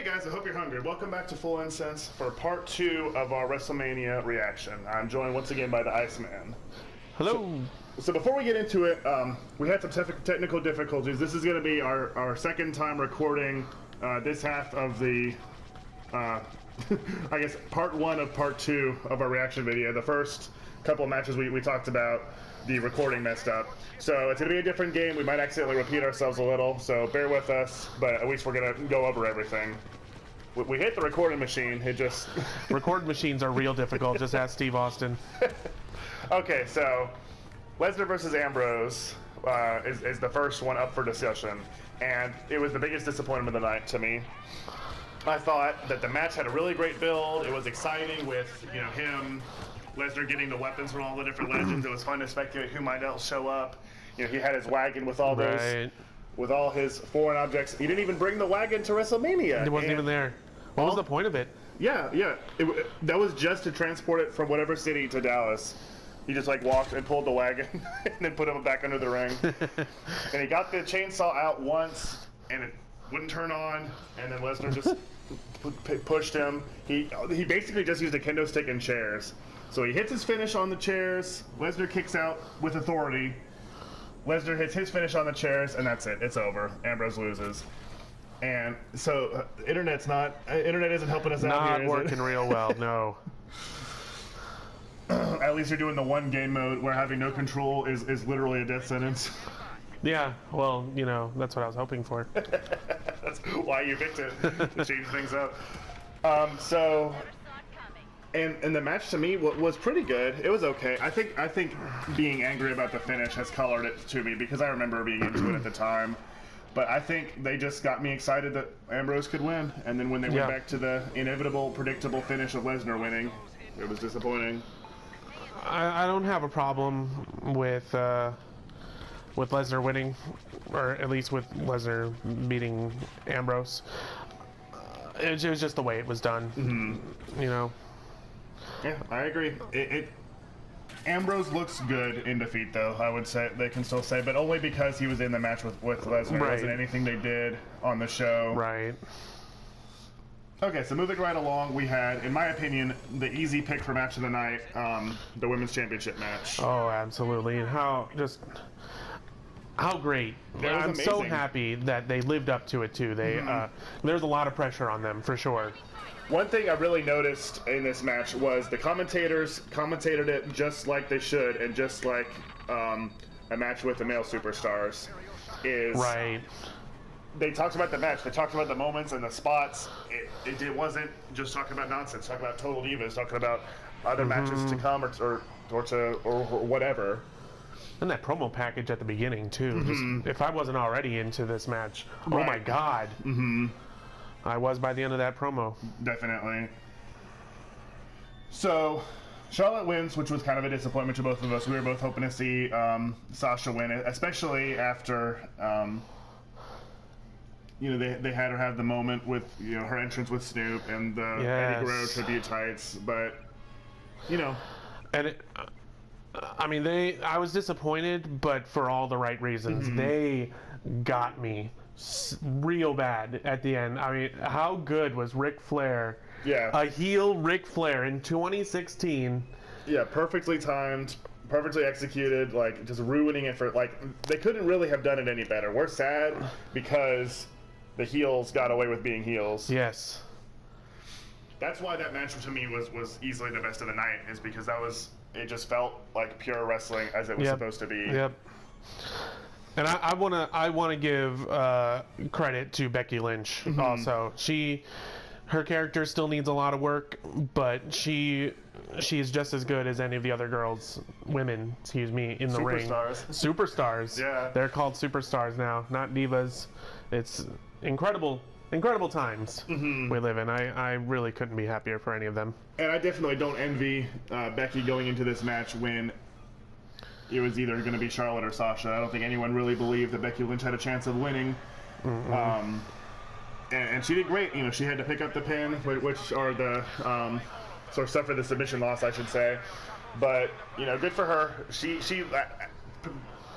guys, I hope you're hungry. Welcome back to Full Incense for part 2 of our WrestleMania reaction. I'm joined once again by the Iceman. Hello. So before we get into it, we had some technical difficulties. This is going to be our second time recording this half of the, I guess, part 1 of part 2 of our reaction video. The first couple of matches we talked about, the recording messed up. So it's going to be a different game. We might accidentally repeat ourselves a little, so bear with us, but at least we're going to go over everything. We hit the recording machine, it just... Recording machines are real difficult, just ask Steve Austin. Okay, so Lesnar versus Ambrose is the first one up for discussion, and it was the biggest disappointment of the night to me. I thought that the match had a really great build. It was exciting with, you know, him, Lesnar getting the weapons from all the different legends. It was fun to speculate who might else show up. You know, he had his wagon with all those, with all his foreign objects. He didn't even bring the wagon to WrestleMania. It wasn't even there. What was the point of it? Yeah. That was just to transport it from whatever city to Dallas. He just like walked and pulled the wagon and then put him back under the ring. And he got the chainsaw out once and it wouldn't turn on. And then Lesnar just pushed him. He basically just used a kendo stick and chairs. So he hits his finish on the chairs. Lesnar kicks out with authority. Lesnar hits his finish on the chairs, and that's it. It's over. Ambrose loses. And so internet isn't helping us out here. Not working real well, no. At least you're doing the one game mode where having no control is literally a death sentence. Yeah, well, you know, that's what I was hoping for. That's why you picked it, to change things up. And the match to me was pretty good. It was okay. I think being angry about the finish has colored it to me because I remember being into it at the time. But I think they just got me excited that Ambrose could win. And then when they went back to the inevitable, predictable finish of Lesnar winning, it was disappointing. I don't have a problem with Lesnar winning, or at least with Lesnar beating Ambrose. It was just the way it was done, you know. Yeah, I agree. Ambrose looks good in defeat, though, I would say. They can still say, but only because he was in the match with Lesnar. It wasn't anything they did on the show. Right. Okay, so moving right along, we had, in my opinion, the easy pick for match of the night, the Women's Championship match. Oh, absolutely. And how great. I'm so happy that they lived up to it, too. There's a lot of pressure on them, for sure. One thing I really noticed in this match was the commentators commentated it just like they should, and just like a match with the male superstars is. Right. They talked about the match. They talked about the moments and the spots. It wasn't just talking about nonsense. Talking about total divas. Talking about other matches to come or whatever. And that promo package at the beginning too. Just, if I wasn't already into this match, oh my god. I was by the end of that promo. Definitely. So, Charlotte wins, which was kind of a disappointment to both of us. We were both hoping to see Sasha win, especially after, you know, they had her have the moment with, you know, her entrance with Snoop and the Eddie Guerrero tribute tights, but, you know. And I mean, I was disappointed, but for all the right reasons. They got me real bad at the end. I mean, how good was Ric Flair? Yeah. A heel Ric Flair in 2016. Yeah, perfectly timed, perfectly executed, like just ruining it for, like, they couldn't really have done it any better. We're sad because the heels got away with being heels. Yes. That's why that match to me was easily the best of the night, is because it just felt like pure wrestling as it was supposed to be. Yep. And I wanna give credit to Becky Lynch also. Her character still needs a lot of work, but she's just as good as any of the other women in the ring. Superstars. Yeah. They're called superstars now, not divas. It's incredible times we live in. I really couldn't be happier for any of them. And I definitely don't envy Becky going into this match when it was either going to be Charlotte or Sasha. I don't think anyone really believed that Becky Lynch had a chance of winning. And she did great. You know, she had to pick up the pin, which are the sort of suffer the submission loss, I should say. But, you know, good for her. She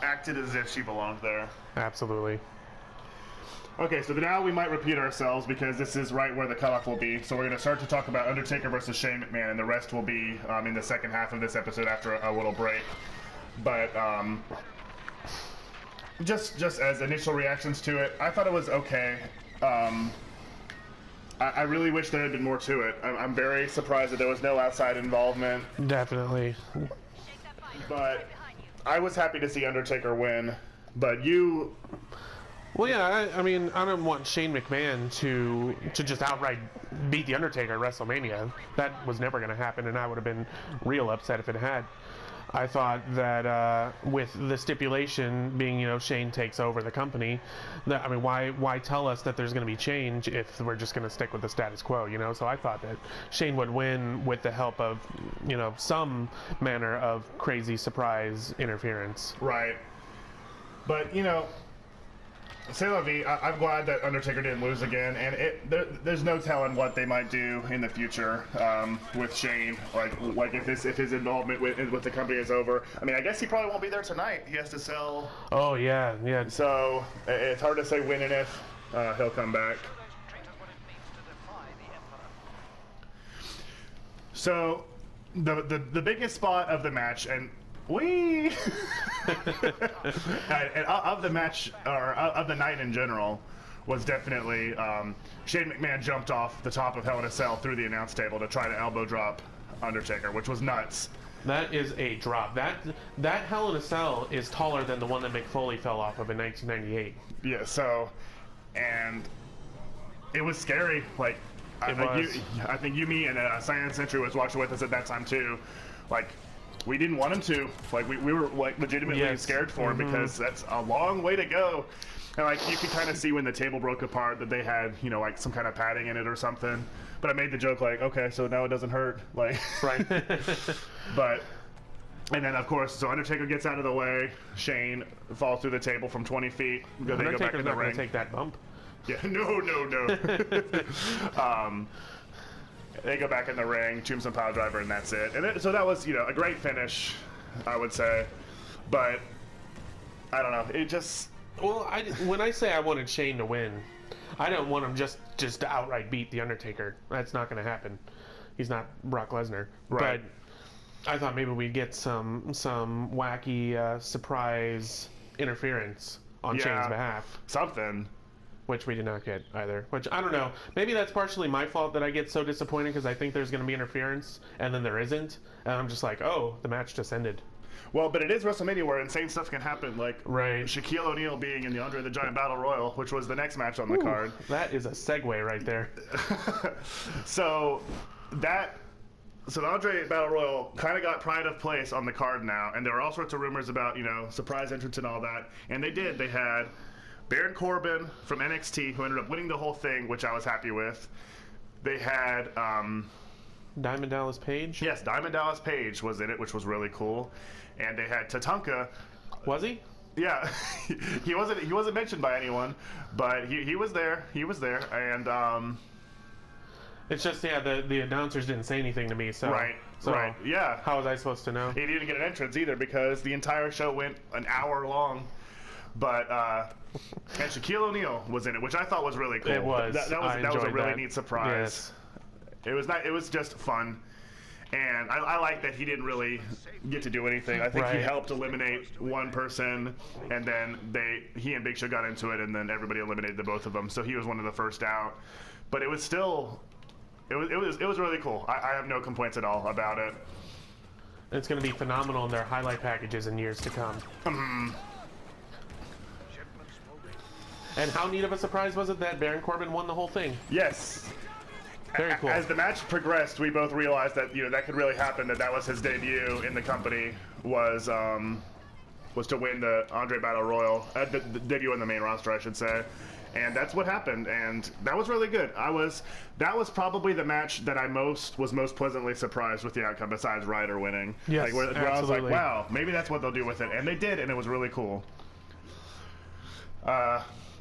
acted as if she belonged there. Absolutely. Okay, so now we might repeat ourselves because this is right where the cutoff will be. So we're going to start to talk about Undertaker versus Shane McMahon, and the rest will be in the second half of this episode after a little break. But just as initial reactions to it, I thought it was okay. I really wish there had been more to it. I'm very surprised that there was no outside involvement. Definitely. But I was happy to see Undertaker win. But you... Well, yeah, I mean, I don't want Shane McMahon to just outright beat The Undertaker at WrestleMania. That was never going to happen, and I would have been real upset if it had. I thought that with the stipulation being, Shane takes over the company, that, I mean, why tell us that there's going to be change if we're just going to stick with the status quo, So I thought that Shane would win with the help of, some manner of crazy surprise interference. Right. But, c'est la vie. I'm glad that Undertaker didn't lose again, and there's no telling what they might do in the future with Shane. Like if his involvement with the company is over. I mean, I guess he probably won't be there tonight. He has to sell. Oh yeah. So it's hard to say when and if he'll come back. So the biggest spot of the match, and and of the match, or of the night in general, was definitely Shane McMahon jumped off the top of Hell in a Cell through the announce table to try to elbow drop Undertaker, which was nuts. That is a drop. That Hell in a Cell is taller than the one that Mick Foley fell off of in 1998. Yeah, and it was scary. Like, I think you, me, and Science Century was watching with us at that time too. Like, we didn't want him to. Like, we were like legitimately scared for him because that's a long way to go. And like, you could kind of see when the table broke apart that they had, like some kind of padding in it or something. But I made the joke like, okay, so now it doesn't hurt. Like, right. But, and then of course, so Undertaker gets out of the way. Shane falls through the table from 20 feet. They go back in the ring. Take that bump. Yeah, no. They go back in the ring, tombstone pile driver, and that's it. And so that was, a great finish, I would say. But I don't know. It just... Well, when I say I wanted Shane to win, I don't want him just to outright beat The Undertaker. That's not going to happen. He's not Brock Lesnar. Right. But I thought maybe we'd get some wacky surprise interference on Shane's behalf. Something. Which we did not get either. Which, I don't know. Maybe that's partially my fault that I get so disappointed because I think there's going to be interference, and then there isn't. And I'm just like, oh, the match just ended. Well, but it is WrestleMania where insane stuff can happen. Like Shaquille O'Neal being in the Andre the Giant Battle Royal, which was the next match on the card. That is a segue right there. So the Andre Battle Royal kind of got pride of place on the card now, and there are all sorts of rumors about, surprise entrance and all that. And they did. They had Baron Corbin from NXT, who ended up winning the whole thing, which I was happy with. They had... Diamond Dallas Page? Yes, Diamond Dallas Page was in it, which was really cool. And they had Tatanka. Was he? Yeah. He wasn't mentioned by anyone, but he was there. He was there. And... It's just, the announcers didn't say anything to me, so... Right, yeah. How was I supposed to know? He didn't get an entrance either, because the entire show went an hour long. But and Shaquille O'Neal was in it, which I thought was really cool. It was. That was a really neat surprise. Yes. It was just fun, and I like that he didn't really get to do anything. I think he helped eliminate one person, and then he and Big Show got into it, and then everybody eliminated the both of them. So he was one of the first out. But it was still, it was really cool. I have no complaints at all about it. It's going to be phenomenal in their highlight packages in years to come. And how neat of a surprise was it that Baron Corbin won the whole thing? Yes. Very cool. As the match progressed, we both realized that that could really happen. That was his debut in the company. Was to win the Andre Battle Royal, the debut in the main roster, I should say. And that's what happened, and that was really good. That was probably the match that I was most pleasantly surprised with the outcome, besides Ryder winning. Yes, where absolutely. I was like, wow, maybe that's what they'll do with it, and they did, and it was really cool.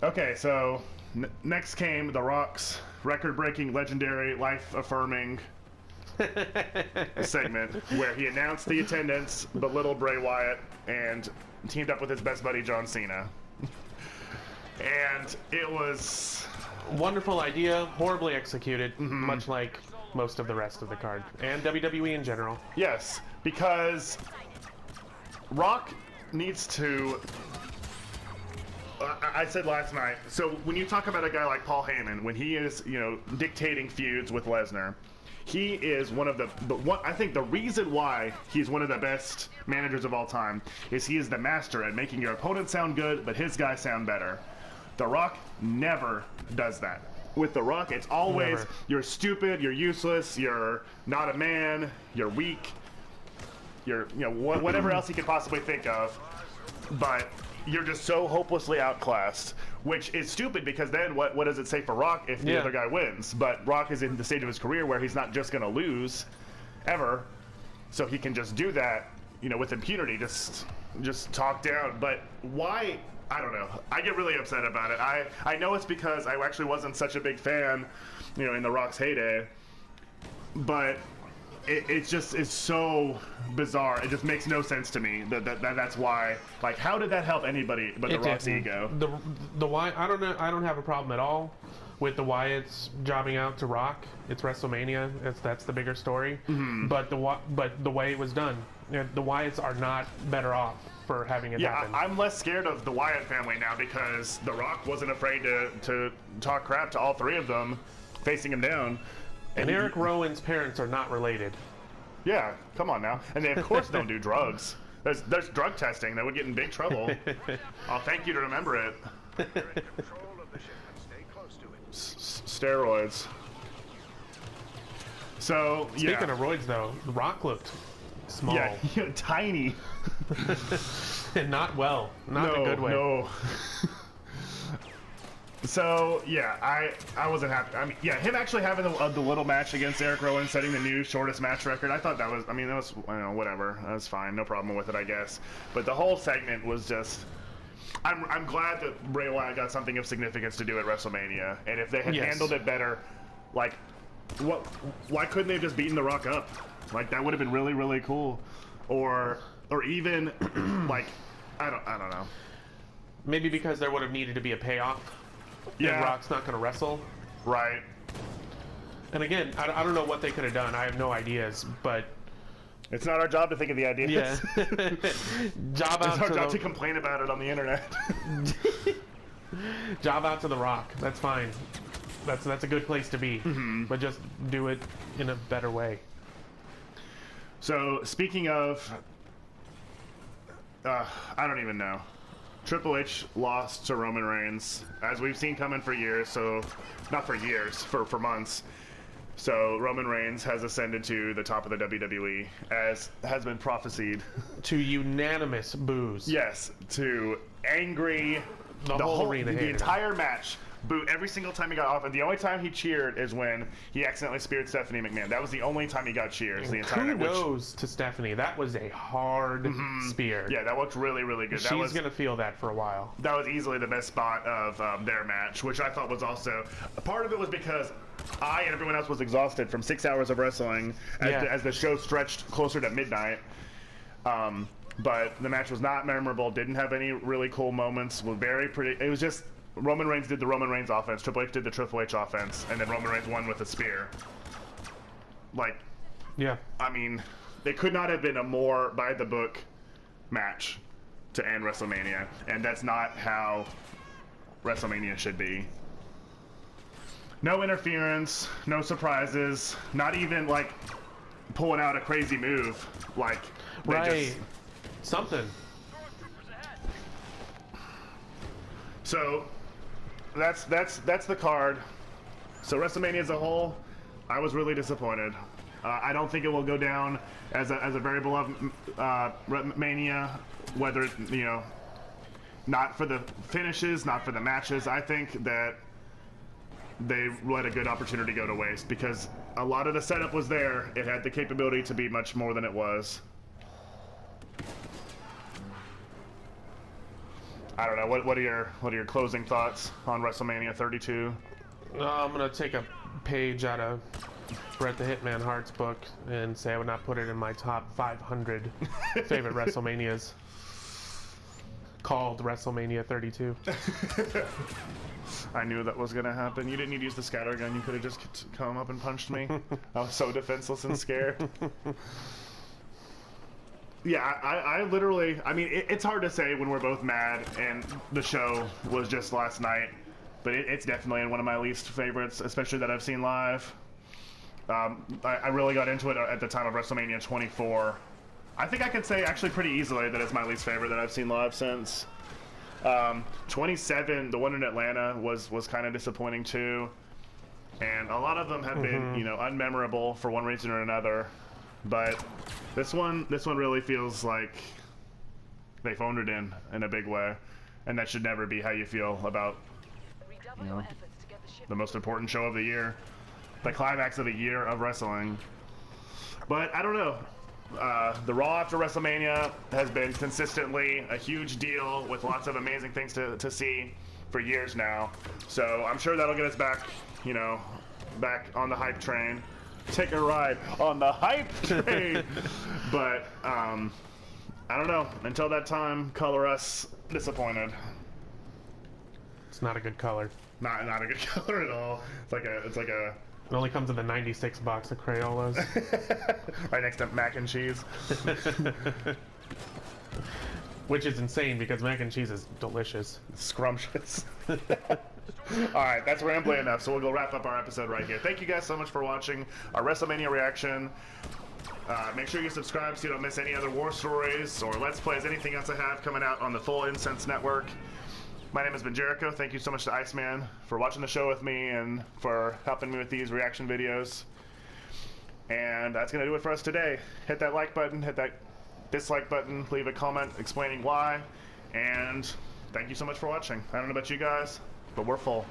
Okay, so next came The Rock's record-breaking, legendary, life-affirming segment where he announced the attendance, belittled Bray Wyatt, and teamed up with his best buddy John Cena. And it was wonderful idea, horribly executed, much like most of the rest of the card and WWE in general. Yes, because Rock needs to. I said last night. So when you talk about a guy like Paul Heyman, when he is, dictating feuds with Lesnar, he is one of the one. I think the reason why he's one of the best managers of all time is he is the master at making your opponent sound good, but his guys sound better. The Rock never does that. With The Rock, it's always Never. You're stupid, you're useless, you're not a man, you're weak, you're whatever else he could possibly think of, but you're just so hopelessly outclassed, which is stupid because then what does it say for Rock if the other guy wins? But Rock is in the stage of his career where he's not just going to lose ever, so he can just do that, with impunity, just talk down. But why? I don't know. I get really upset about it. I know it's because I actually wasn't such a big fan, in The Rock's heyday, but it just is so bizarre. It just makes no sense to me. That's why. Like, how did that help anybody but The Rock's ego? The Wyatt, I don't know. I don't have a problem at all with the Wyatts jobbing out to Rock. It's WrestleMania. That's the bigger story. But the way it was done, the Wyatts are not better off for having it happen. I'm less scared of the Wyatt family now because The Rock wasn't afraid to talk crap to all three of them, facing him down. And Eric Rowan's parents are not related. Yeah, come on now. And they, of course, don't do drugs. There's drug testing. That would get in big trouble. I'll thank you to remember it. Steroids. So, Speaking of roids, though, The Rock looked small. Yeah, tiny. And not well. Not in a good way. No. So, yeah, I wasn't happy. I mean, yeah, him actually having the little match against Eric Rowan, setting the new shortest match record, I thought that was, whatever. That was fine. No problem with it, I guess. But the whole segment was just... I'm glad that Bray Wyatt got something of significance to do at WrestleMania. And if they had handled it better, like, why couldn't they have just beaten The Rock up? Like, that would have been really, really cool. Or even, like, I don't know. Maybe because there would have needed to be a payoff. Yeah. And Rock's not going to wrestle. Right. And again, I don't know what they could have done. I have no ideas, but... It's not our job to think of the ideas. Yeah. It's our job to complain about it on the internet. Job out to The Rock. That's fine. That's a good place to be. But just do it in a better way. So, speaking of... I don't even know. Triple H lost to Roman Reigns, as we've seen coming for years, so... Not for years, for months. So, Roman Reigns has ascended to the top of the WWE, as has been prophesied. To unanimous boos. Yes, to angry... The whole arena the hated entire match. Boo every single time he got off, and the only time he cheered is when he accidentally speared Stephanie McMahon. That was the only time he got cheers the entire night. Kudos to Stephanie. That was a hard spear. Yeah, that looked really, really good. She's gonna feel that for a while. That was easily the best spot of their match, which I thought was also a part of it was because I and everyone else was exhausted from 6 hours of wrestling as the show stretched closer to midnight. But the match was not memorable. Didn't have any really cool moments. Was very pretty. It was just. Roman Reigns did the Roman Reigns offense, Triple H did the Triple H offense, and then Roman Reigns won with a spear. Like, yeah. I mean, it could not have been a more by-the-book match to end WrestleMania, and that's not how WrestleMania should be. No interference, no surprises, not even, like, pulling out a crazy move. Like, right. Something. So... That's the card. So WrestleMania as a whole, I was really disappointed. I don't think it will go down as a very beloved Mania, whether not for the finishes, not for the matches. I think that they let a good opportunity go to waste because a lot of the setup was there. It had the capability to be much more than it was. I don't know. What are your closing thoughts on WrestleMania 32? I'm gonna take a page out of Bret the Hitman Hart's book and say I would not put it in my top 500 favorite WrestleManias. called WrestleMania 32. I knew that was gonna happen. You didn't need to use the scatter gun. You could have just come up and punched me. I was so defenseless and scared. Yeah, I literally, I mean, it's hard to say when we're both mad, and the show was just last night, but it's definitely one of my least favorites, especially that I've seen live. I really got into it at the time of WrestleMania 24. I think I could say actually pretty easily that it's my least favorite that I've seen live since. 27, the one in Atlanta, was kind of disappointing too, and a lot of them have been, you know, unmemorable for one reason or another. But this one really feels like they phoned it in a big way, and that should never be how you feel about, you know, the most important show of the year, the climax of the year of wrestling. But I don't know. The Raw after WrestleMania has been consistently a huge deal with lots of amazing things to see for years now. So I'm sure that'll get us back, you know, back on the hype train. Take a ride on the hype train. But I don't know. Until that time, color us disappointed. It's not a good color. Not a good color at all. It's like a. It only comes in the 96 box of Crayolas. Right next to mac and cheese. Which is insane because mac and cheese is delicious. Scrumptious. Alright, that's rambling enough, so we'll go wrap up our episode right here. Thank you guys so much for watching our WrestleMania reaction. Make sure you subscribe so you don't miss any other war stories or Let's Plays, anything else I have coming out on the Full Incense Network. My name has been Jericho. Thank you so much to Iceman for watching the show with me and for helping me with these reaction videos. And that's going to do it for us today. Hit that like button, hit that dislike button, leave a comment explaining why, and thank you so much for watching. I don't know about you guys, but we're full.